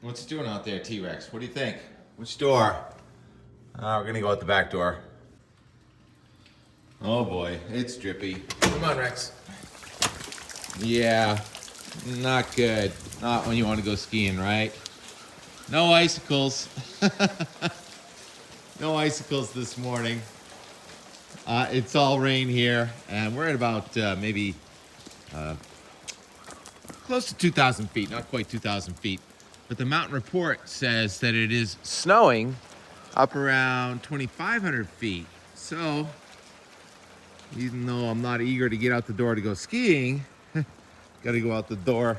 What's it doing out there, T-Rex? What do you think? Which door? We're gonna go out the back door. Oh boy, it's drippy. Come on, Rex. Yeah, not good. Not when you want to go skiing, right? No icicles. No icicles this morning. It's all rain here, and we're at about maybe close to 2,000 feet, not quite 2,000 feet. But the mountain report says that it is snowing up around 2,500 feet. So, even though I'm not eager to get out the door to go skiing, got to go out the door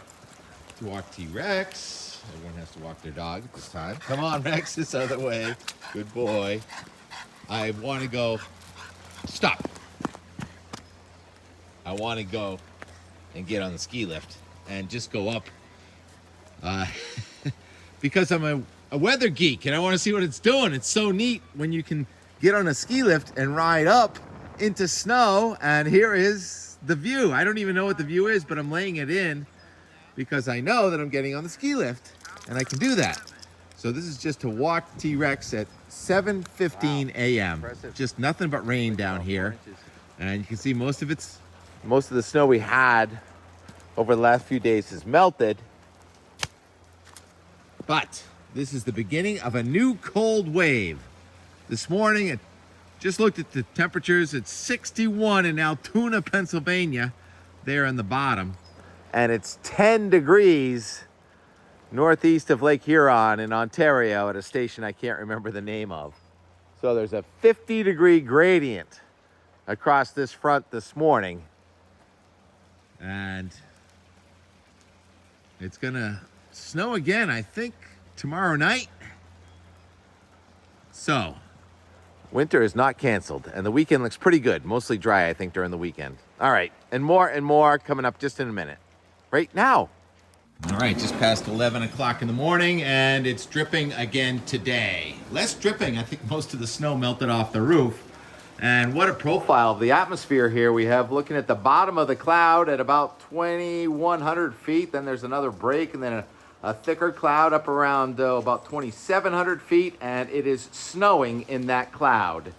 to walk T-Rex. Everyone has to walk their dog at this time. Come on, Rex, this other way. Good boy. I want to go. Stop. I want to go and get on the ski lift and just go up. Because I'm a weather geek and I want to see what it's doing. It's so neat when you can get on a ski lift and ride up into snow, and here is the view. I don't even know what the view is, but I'm laying it in because I know that I'm getting on the ski lift and I can do that. So this is just to walk T-Rex at 7:15 a.m. Just nothing but rain down here. And you can see most of the snow we had over the last few days has melted. But this is the beginning of a new cold wave. This morning, it just looked at the temperatures. It's 61 in Altoona, Pennsylvania, there on the bottom. And it's 10 degrees northeast of Lake Huron in Ontario at a station I can't remember the name of. So there's a 50-degree gradient across this front this morning. And it's gonna snow again, I think, tomorrow night. So, winter is not canceled, and the weekend looks pretty good. Mostly dry, I think, during the weekend. All right, and more coming up just in a minute. Right now. All right, just past 11 o'clock in the morning, and it's dripping again today. Less dripping, I think most of the snow melted off the roof. And what a profile of the atmosphere here we have, looking at the bottom of the cloud at about 2,100 feet. Then there's another break, and then a thicker cloud up around about 2,700 feet, and it is snowing in that cloud.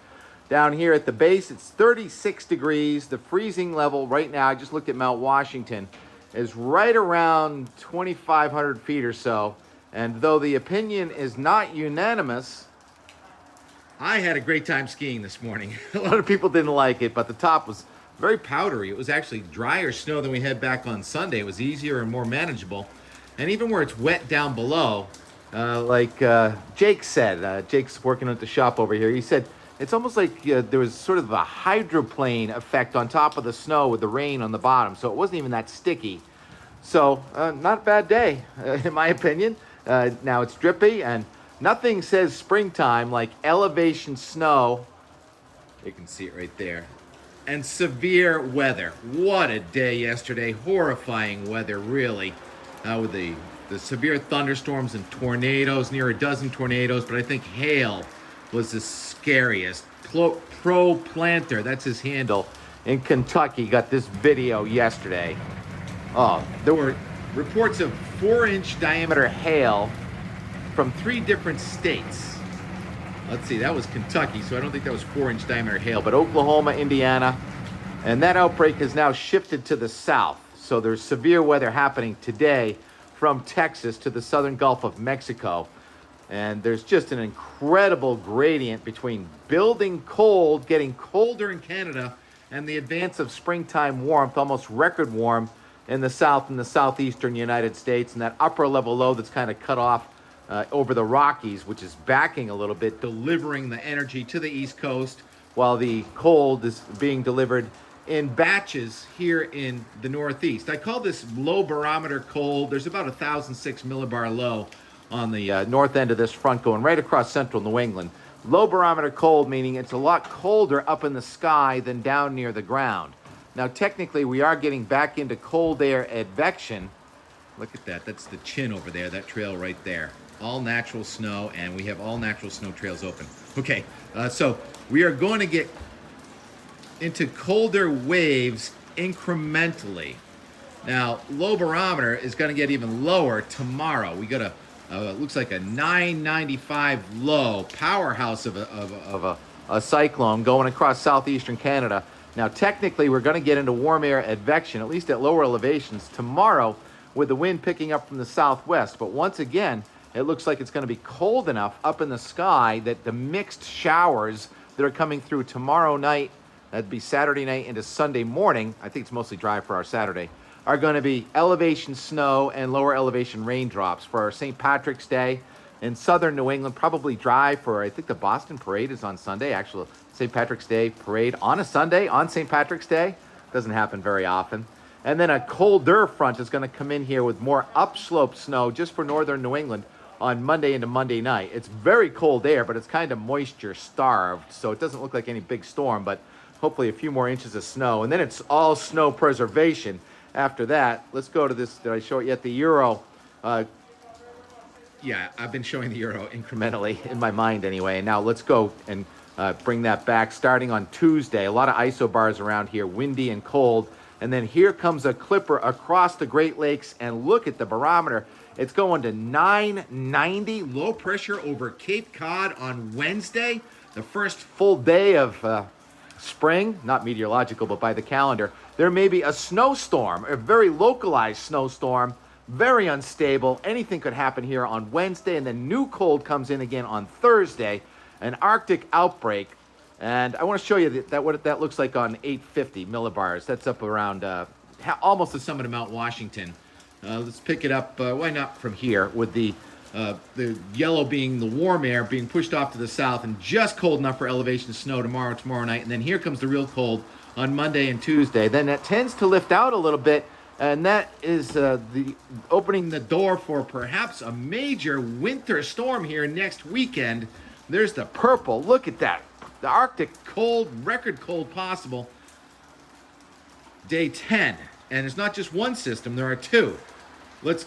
Down here at the base, it's 36 degrees. The freezing level right now, I just looked at Mount Washington, is right around 2,500 feet or so. And though the opinion is not unanimous, I had a great time skiing this morning. A lot of people didn't like it, but the top was very powdery. It was actually drier snow than we had back on Sunday. It was easier and more manageable. And even where it's wet down below, like Jake said, Jake's working at the shop over here, he said it's almost like there was sort of a hydroplane effect on top of the snow with the rain on the bottom, so it wasn't even that sticky. So, not a bad day, in my opinion. Now it's drippy, and nothing says springtime like elevation snow. You can see it right there. And severe weather. What a day yesterday. Horrifying weather, really. With the severe thunderstorms and tornadoes, near a dozen tornadoes, but I think hail was the scariest. Pro Planter, that's his handle, in Kentucky got this video yesterday. Oh, there were reports of 4-inch diameter hail from 3 different states. Let's see, that was Kentucky, so I don't think that was 4-inch diameter hail, but Oklahoma, Indiana, and that outbreak has now shifted to the south. So there's severe weather happening today from Texas to the southern Gulf of Mexico. And there's just an incredible gradient between building cold, getting colder in Canada, and the advance of springtime warmth, almost record warm in the south and the southeastern United States, and that upper level low that's kind of cut off over the Rockies, which is backing a little bit, delivering the energy to the East Coast, while the cold is being delivered in batches here in the Northeast. I call this low barometer cold. There's about 1,006 millibar low on the north end of this front going right across central New England. Low barometer cold, meaning it's a lot colder up in the sky than down near the ground. Now, technically, we are getting back into cold air advection. Look at that. That's the chin over there, that trail right there. All natural snow, and we have all natural snow trails open. Okay, so we are going to get into colder waves incrementally. Now, low barometer is going to get even lower tomorrow. We got a It looks like a 995 low powerhouse of a cyclone going across southeastern Canada. Now, technically, we're going to get into warm air advection, at least at lower elevations, tomorrow with the wind picking up from the southwest. But once again, it looks like it's going to be cold enough up in the sky that the mixed showers that are coming through tomorrow night, that'd be Saturday night into Sunday morning, I think it's mostly dry for our Saturday, are going to be elevation snow and lower elevation raindrops for our St. Patrick's Day. In southern New England, probably dry for, I think the Boston Parade is on Sunday. Actual St. Patrick's Day parade on a Sunday, on St. Patrick's Day. Doesn't happen very often. And then a colder front is going to come in here with more upslope snow just for northern New England on Monday into Monday night. It's very cold there, but it's kind of moisture starved, so it doesn't look like any big storm, but hopefully a few more inches of snow. And then it's all snow preservation after that. Let's go to this. Did I show it yet? The Euro. Yeah, I've been showing the Euro incrementally in my mind anyway. And now let's go and bring that back starting on Tuesday. A lot of isobars around here, windy and cold. And then here comes a clipper across the Great Lakes, and look at the barometer. It's going to 990, low pressure over Cape Cod on Wednesday, the first full day of spring, not meteorological, but by the calendar. There may be a snowstorm, a very localized snowstorm, very unstable. Anything could happen here on Wednesday, and then new cold comes in again on Thursday, an Arctic outbreak. And I want to show you what that looks like on 850 millibars. That's up around almost the summit of Mount Washington. Let's pick it up, why not from here, with the yellow being the warm air being pushed off to the south and just cold enough for elevation snow tomorrow night. And then here comes the real cold on Monday and Tuesday. Then that tends to lift out a little bit, and that is the opening the door for perhaps a major winter storm here next weekend. There's the purple. Look at that. The Arctic cold, record cold possible. Day 10. And it's not just one system, there are two. It's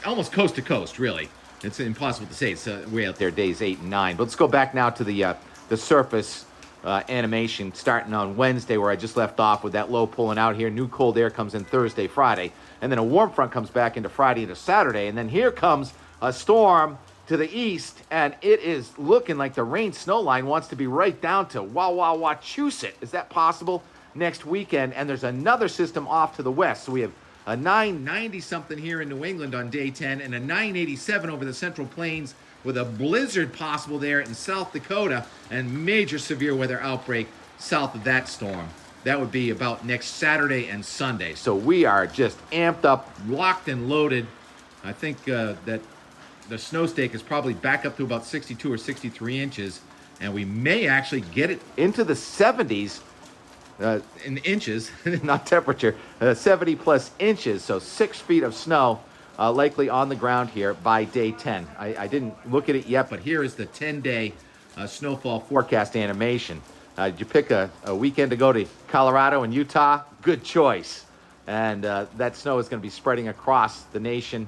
almost coast to coast, really. It's impossible to say. It's way out there, days 8 and 9. But let's go back now to the surface animation starting on Wednesday, where I just left off with that low pulling out here. New cold air comes in Thursday, Friday. And then a warm front comes back into Friday into Saturday. And then here comes a storm to the east, and it is looking like the rain-snow line wants to be right down to Wachusett. Is that possible? Next weekend, and there's another system off to the west. So we have a 990-something here in New England on day 10, and a 987 over the Central Plains with a blizzard possible there in South Dakota, and major severe weather outbreak south of that storm. That would be about next Saturday and Sunday. So we are just amped up, locked and loaded. I think that the snow stake is probably back up to about 62 or 63 inches, and we may actually get it into the 70s in inches, not temperature, 70 plus inches, so 6 feet of snow likely on the ground here by day 10. I didn't look at it yet, but here is the 10-day snowfall forecast animation. Did you pick a weekend to go to Colorado and Utah? Good choice. And that snow is going to be spreading across the nation.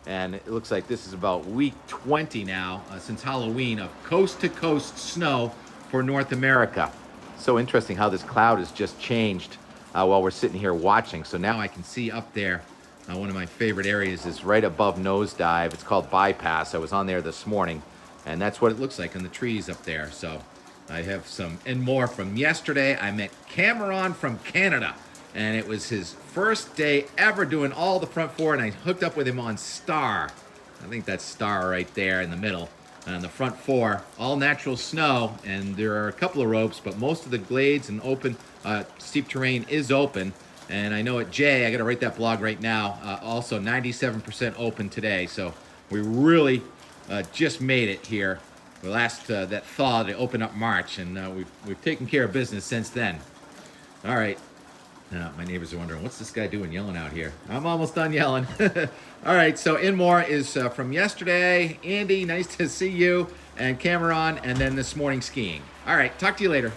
And it looks like this is about week 20 now, since Halloween, of coast-to-coast snow for North America. So interesting how this cloud has just changed while we're sitting here watching. So now I can see up there, one of my favorite areas is right above Nosedive. It's called Bypass. I was on there this morning, and that's what it looks like in the trees up there. So I have some and more from yesterday. I met Cameron from Canada, and it was his first day ever doing all the front four, and I hooked up with him on Star. I think that's Star right there in the middle. On the front four, all natural snow, and there are a couple of ropes, but most of the glades and open, steep terrain is open. And I know at Jay, I got to write that blog right now, also 97% open today. So we really just made it here. The last, that thaw to open up March, and we've taken care of business since then. All right. My neighbors are wondering, what's this guy doing yelling out here? I'm almost done yelling. All right, so in more is from yesterday. Andy, nice to see you. And Cameron, and then this morning skiing. All right, talk to you later.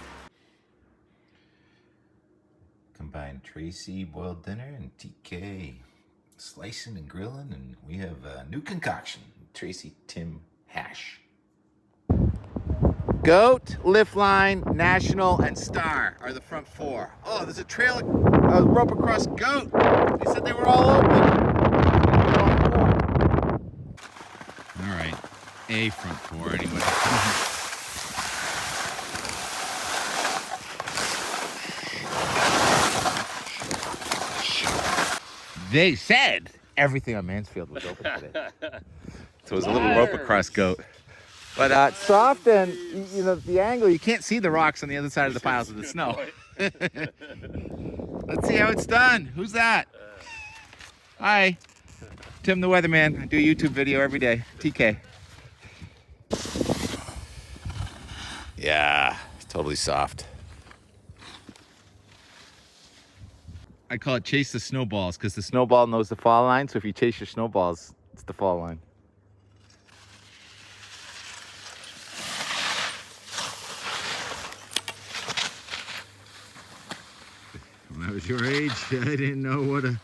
Combined Tracy boiled dinner and TK slicing and grilling, and we have a new concoction, Tracy Tim hash. Goat, Liftline, National, and Star are the front four. Oh, there's a trail, rope across Goat. They said they were all open. All right, a front four anyway. They said everything on Mansfield was open today. So it was a little rope across goat. But it's soft and, you know, the angle, you can't see the rocks on the other side of the piles of the snow. Let's see how it's done. Who's that? Hi. Tim the Weatherman. I do a YouTube video every day. TK. Yeah, totally soft. I call it chase the snowballs because the snowball knows the fall line. So if you chase your snowballs, it's the fall line. When I was your age, I didn't know what a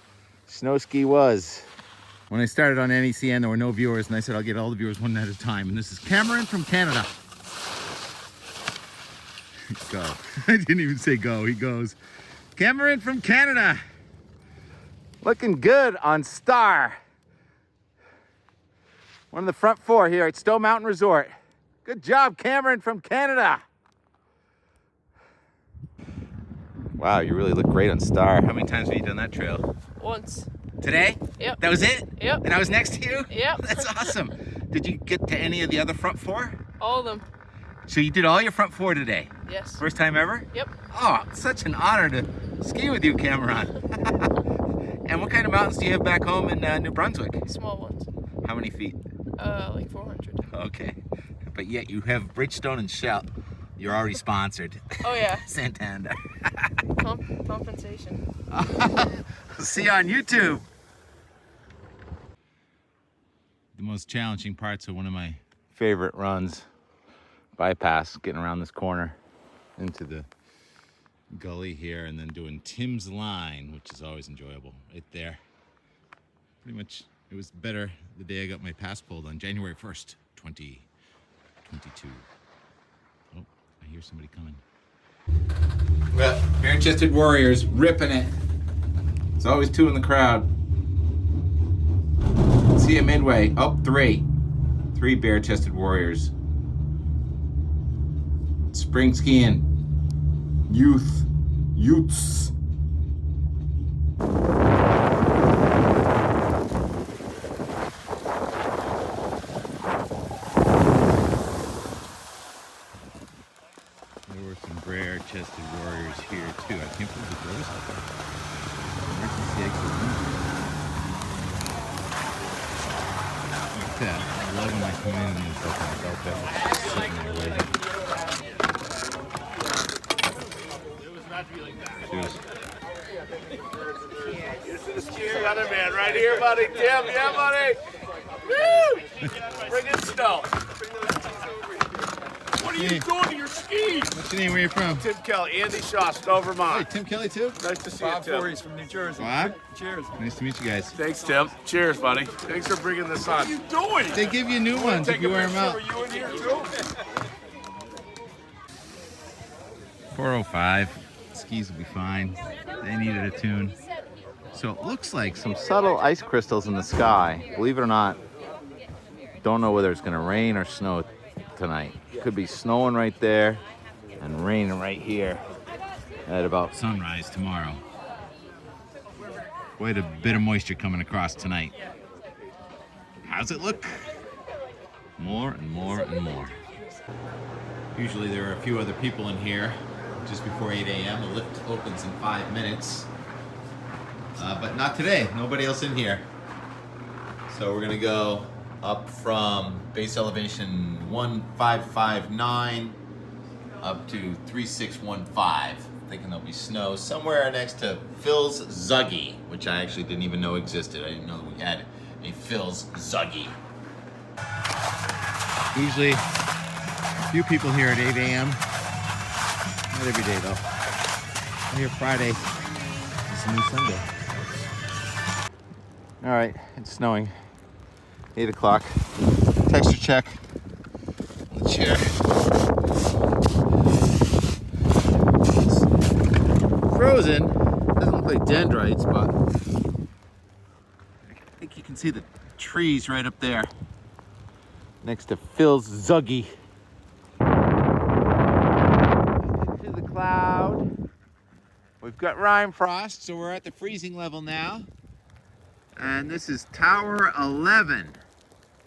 snow ski was. When I started on NECN, there were no viewers, and I said I'll get all the viewers one at a time. And this is Cameron from Canada. Go. I didn't even say go. He goes. Cameron from Canada. Looking good on Star. One of the front four here at Stowe Mountain Resort. Good job, Cameron from Canada. Wow, you really look great on Star. How many times have you done that trail? Once. Today? Yep. That was it? Yep. And I was next to you? Yep. That's awesome. Did you get to any of the other front four? All of them. So you did all your front four today? Yes. First time ever? Yep. Oh, it's such an honor to ski with you, Cameron. And what kind of mountains do you have back home in New Brunswick? Small ones. How many feet? Like 400. Okay. But yet you have Bridgestone and Shell. You're already sponsored. Oh yeah. Santander. Compensation. See you on YouTube. The most challenging parts of one of my favorite runs. Bypass, getting around this corner into the gully here and then doing Tim's Line, which is always enjoyable right there. Pretty much, it was better the day I got my pass pulled on January 1st, 2022. Oh, I hear somebody coming. Well, bare-chested warriors ripping it. There's always two in the crowd. See you midway. Oh, three. Three bare-chested warriors. Spring skiing. Youths. There were some bare-chested warriors here too. I can't believe the doors out there. Emergency exit one. Like that. I love when I come in and it's like my belt bag sitting there waiting. Cheers. This is the other man right here, buddy. Tim, yeah, buddy. Woo! Bring in snow. What are you doing to your skis? What's your name? Where are you from? Tim Kelly, Andy Shaw, Stowe, Hey, Vermont. Tim Kelly too? Nice to see you, Bob Tim. Voorhees from New Jersey. Bob? Cheers. Nice to meet you guys. Thanks, Tim. Cheers, buddy. Thanks for bringing this on. What are you doing? They give you new ones if you wear them out. Are you in here too? 405. Skis will be fine. They needed a tune. So it looks like some subtle ice crystals in the sky. Believe it or not, don't know whether it's going to rain or snow tonight. Could be snowing right there and raining right here at about sunrise tomorrow. Quite a bit of moisture coming across tonight. How's it look? More and more and more. Usually there are a few other people in here just before 8 a.m. The lift opens in 5 minutes. But not today. Nobody else in here. So we're gonna go up from base elevation 1559 up to 3615. Thinking there'll be snow somewhere next to Phil's Zuggy, which I actually didn't even know existed. I didn't know that we had a Phil's Zuggy. Usually a few people here at 8 a.m. Not every day though. I'm here Friday. It's a new Sunday. All right, it's snowing. 8 o'clock. Texture check on the chair. It's frozen. Doesn't look like dendrites, but I think you can see the trees right up there. next to Phil's Zuggy. Into the cloud. We've got Rime Frost, so we're at the freezing level now. And this is Tower 11.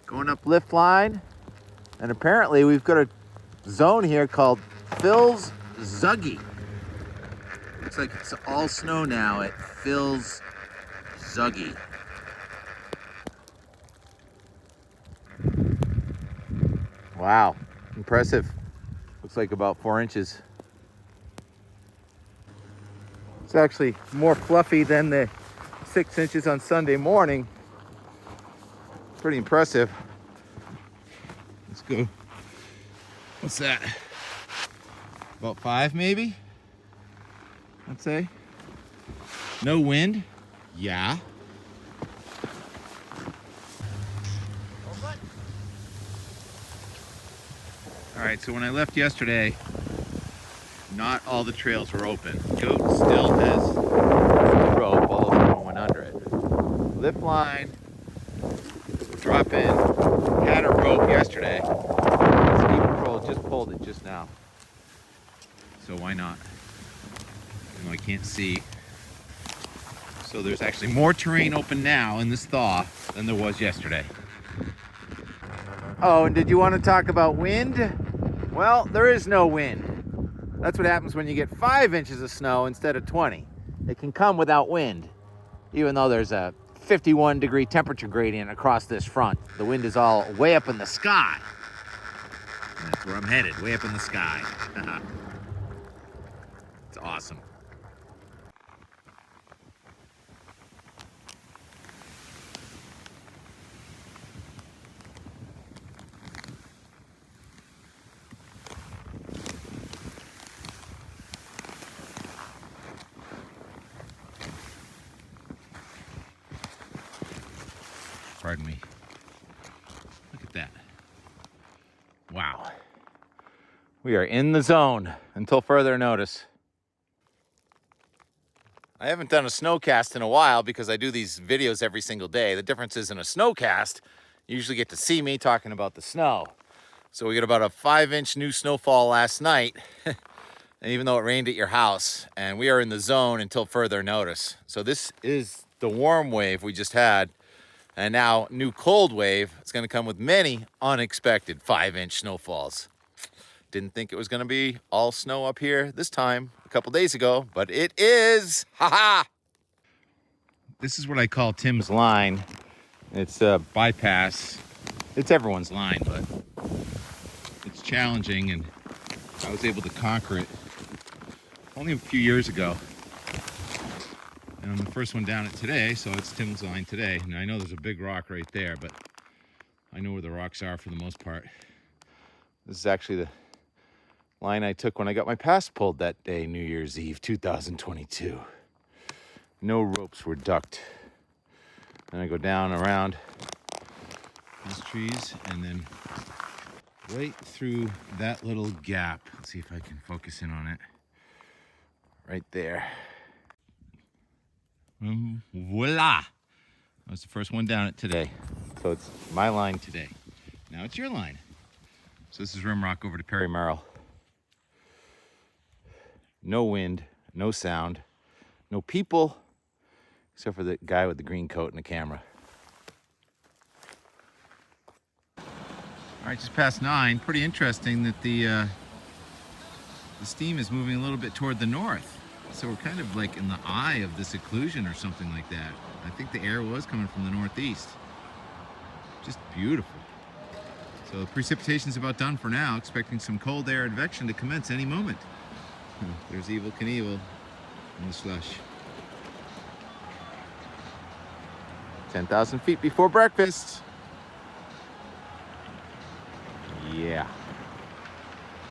Going up lift line. And apparently we've got a zone here called Phil's Zuggy. Looks like it's all snow now at Phil's Zuggy. Wow, impressive. Looks like about 4 inches. It's actually more fluffy than the 6 inches on Sunday morning. Pretty impressive. Let's go. What's that? About 5 maybe? I'd say. No wind? Yeah. All right, so when I left yesterday, not all the trails were open. Goat still has the rope, although someone went under it. Lift line, drop in, had a rope yesterday. Ski Patrol just pulled it just now. So why not? Even though I can't see. So there's actually more terrain open now in this thaw than there was yesterday. Oh, and did you want to talk about wind? Well, there is no wind. That's what happens when you get 5 inches of snow instead of 20. It can come without wind, even though there's a 51-degree temperature gradient across this front. The wind is all way up in the sky. And that's where I'm headed, way up in the sky. It's awesome. Pardon me. Look at that. Wow. We are in the zone until further notice. I haven't done a snowcast in a while because I do these videos every single day. The difference is in a snowcast, you usually get to see me talking about the snow. So we got about a 5-inch new snowfall last night, and even though it rained at your house, and we are in the zone until further notice. So this is the warm wave we just had. And now, new cold wave. It's going to come with many unexpected 5-inch snowfalls. Didn't think it was going to be all snow up here this time a couple days ago, but it is. Ha ha! This is what I call Tim's line. It's a bypass. It's everyone's line, but it's challenging, and I was able to conquer it only a few years ago. And I'm the first one down it today, so it's Tim's line today. Now I know there's a big rock right there, but I know where the rocks are for the most part. This is actually the line I took when I got my pass pulled that day, New Year's Eve, 2022. No ropes were ducked. And I go down around these trees and then right through that little gap. Let's see if I can focus in on it. Right there. Voila! I was the first one down it today. So it's my line today. Now it's your line. So this is Rimrock over to Perry Merrill. No wind, no sound, no people, except for the guy with the green coat and the camera. All right, just past 9. Pretty interesting that the steam is moving a little bit toward the north. So we're kind of like in the eye of this occlusion or something like that. I think the air was coming from the northeast. Just beautiful. So the precipitation's about done for now. Expecting some cold air advection to commence any moment. There's Evel Knievel in the slush. 10,000 feet before breakfast.